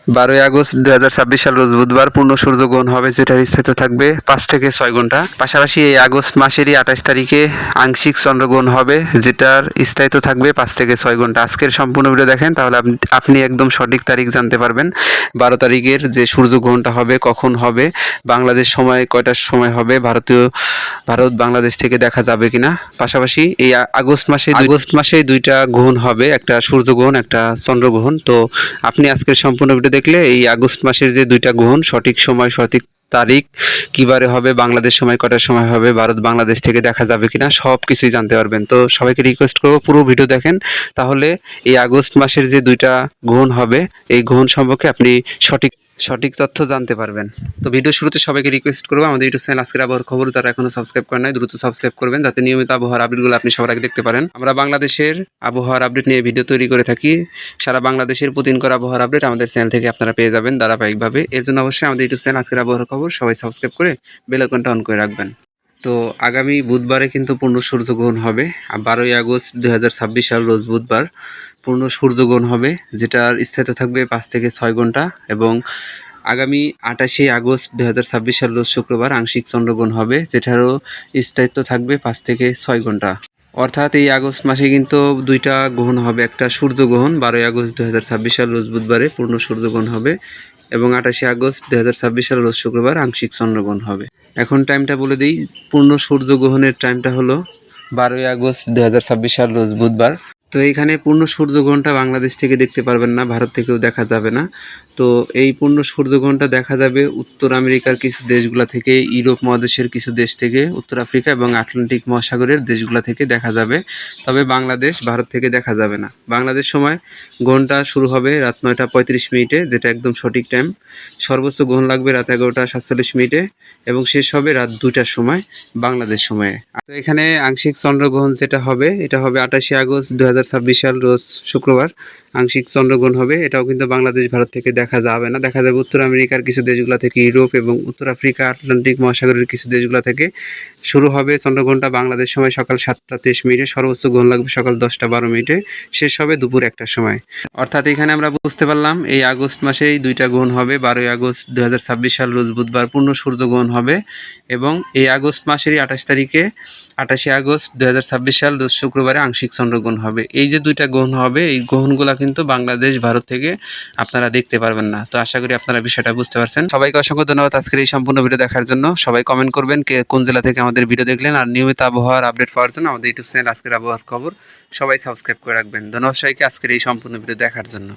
12ই August 2026 সাল রোজ বুধবার পূর্ণ সূর্যগ্রহণ হবে, যেটার স্থায়িত্ব থাকবে 5 থেকে 6 ঘন্টা। পাশাপাশি এই আগস্ট মাসেরই 28 তারিখে আংশিক চন্দ্রগ্রহণ হবে, যেটার স্থায়িত্ব থাকবে 5 থেকে 6 ঘন্টা। আজকের সম্পূর্ণ ভিডিও দেখেন, তাহলে আপনি একদম সঠিক তারিখ জানতে পারবেন। 12 তারিখের যে সূর্যগ্রহণটা হবে, কখন হবে, বাংলাদেশ সময় কয়টার সময় হবে, ভারত বাংলাদেশ থেকে দেখা যাবে কিনা। পাশাপাশি এই আগস্ট মাসে দুইটা গ্রহণ হবে, একটা সূর্যগ্রহণ, একটা চন্দ্রগ্রহণ। তো আপনি আজকের সম্পূর্ণ ভিডিও দেখলে এই আগস্ট মাসের যে দুইটা গ্রহণ, সঠিক সময়, সঠিক তারিখ, কিবারে হবে, বাংলাদেশ সময় কটার সময় হবে, ভারত বাংলাদেশ থেকে দেখা যাবে কিনা, সব কিছুই জানতে পারবেন। তো সবাইকে রিকোয়েস্ট করবো পুরো ভিডিও দেখেন, তাহলে এই আগস্ট মাসের যে দুইটা গ্রহণ হবে, এই গ্রহণ সম্পর্কে আপনি সঠিক তথ্য জানতে পারবেন। তো ভিডিও শুরুতে সবাইকে রিকোয়েস্ট করবো, আমাদের ইউটিউব চ্যানেল আজকের আবহাওয়ার খবর যারা এখনো সাবস্ক্রাইব করেন নাই, দ্রুত সাবস্ক্রাইব করবেন, যাতে নিয়মিত আবহাওয়ার আপডেটগুলো আপনি সবার আগে দেখতে পারেন। আমরা বাংলাদেশের আবহাওয়ার আপডেট নিয়ে ভিডিও তৈরি করে থাকি। সারা বাংলাদেশের প্রতিদিনকার আবহাওয়ার আপডেট আমাদের চ্যানেল থেকে আপনারা পেয়ে যাবেন ধারাবাহিকভাবে। এর জন্য অবশ্যই আমাদের ইউটিউব চ্যানেল আজকের আবহাওয়ার খবর সবাই সাবস্ক্রাইব করে বেল আইকনটা অন করে রাখবেন। তো আগামী বুধবারে কিন্তু পূর্ণ সূর্যগ্রহণ হবে। 12ই আগস্ট 2026 সাল রোজ বুধবার পূর্ণ সূর্যগ্রহণ হবে, যেটার স্থায়িত্ব থাকবে 5 থেকে 6 ঘন্টা। এবং আগামী 28 আগস্ট 2026 সাল রোজ শুক্রবার আংশিক চন্দ্রগ্রহণ হবে, যেটারও স্থায়িত্ব থাকবে 5 থেকে 6 ঘন্টা। অর্থাৎ এই আগস্ট মাসে কিন্তু দুইটা গ্রহণ হবে, একটা সূর্যগ্রহণ 12ই আগস্ট 2026 সাল রোজ বুধবারে পূর্ণ সূর্যগ্রহণ হবে, এবং 28 আগস্ট 2026 সাল রোজ শুক্রবার আংশিক চন্দ্রগ্রহণ হবে। এখন টাইমটা বলে দিই, পূর্ণ সূর্যগ্রহণের টাইমটা হলো 12ই আগস্ট 2026 সাল রোজ বুধবার। তো এইখানে পূর্ণ সূর্যগ্রহণটা বাংলাদেশ থেকে দেখতে পারবেন না, ভারত থেকেও দেখা যাবে না। তো এই পূর্ণ সূর্যগ্রহণটা দেখা যাবে উত্তর আমেরিকার কিছু দেশগুলা থেকে, ইউরোপ মহাদেশের কিছু দেশ থেকে, উত্তর আফ্রিকা এবং আটলান্টিক মহাসাগরের দেশগুলা থেকে দেখা যাবে। তবে বাংলাদেশ, ভারত থেকে দেখা যাবে না। বাংলাদেশ সময় গ্রহণটা শুরু হবে রাত 9টা 35 মিনিটে, যেটা একদম সঠিক টাইম। সর্বোচ্চ গ্রহণ লাগবে রাত 11টা 47 মিনিটে, এবং শেষ হবে রাত 2টার সময় বাংলাদেশ সময়ে। তো এখানে আংশিক চন্দ্রগ্রহণ যেটা হবে, এটা হবে 28 আগস্ট 2026 সাল রোজ শুক্রবার আংশিক চন্দ্রগ্রহণ হবে। এটাও কিন্তু বাংলাদেশ, ভারত থেকে দেখা যাবে না, দেখা যাবে উত্তর আমেরিকার কিছু দেশগুলো থেকে, ইউরোপ এবং উত্তর আফ্রিকা, আটলান্টিক মহাসাগরের কিছু দেশগুলো থেকে। শুরু হবে চন্দ্রগ্রহণটা বাংলাদেশ সময় সকাল 7টা 23 মিনিটে, সর্বোচ্চ গ্রহণ লাগবে সকাল 10টা 12 মিনিটে, শেষ হবে দুপুর 1টার সময়। অর্থাৎ এখানে আমরা বুঝতে পারলাম এই আগস্ট মাসেই দুইটা গ্রহণ হবে। 12ই আগস্ট 2026 সাল রোজ বুধবার পূর্ণ সূর্যগ্রহণ হবে, এবং এই আগস্ট মাসেরই 28 তারিখে 28 আগস্ট 2026 সাল রোজ শুক্রবারে আংশিক চন্দ্রগ্রহণ হবে। এই যে দুইটা গ্রহণ হবে, এই গ্রহণগুলো কিন্তু বাংলাদেশ, ভারত থেকে আপনারা দেখতে পারবেন না। তো আশা করি আপনারা বিষয়টা বুঝতে পারছেন। সবাইকে অসংখ্য ধন্যবাদ আজকের এই সম্পূর্ণ ভিডিও দেখার জন্য। সবাই কমেন্ট করবেন কে কোন জেলা থেকে আমাদের ভিডিও দেখলেন, আর নিয়মিত আবহাওয়ার আপডেট পাওয়ার জন্য আমাদের ইউটিউব চ্যানেল আজকের আবহাওয়ার খবর সবাই সাবস্ক্রাইব করে রাখবেন। ধন্যবাদ সবাইকে আজকের এই সম্পূর্ণ ভিডিও দেখার জন্য।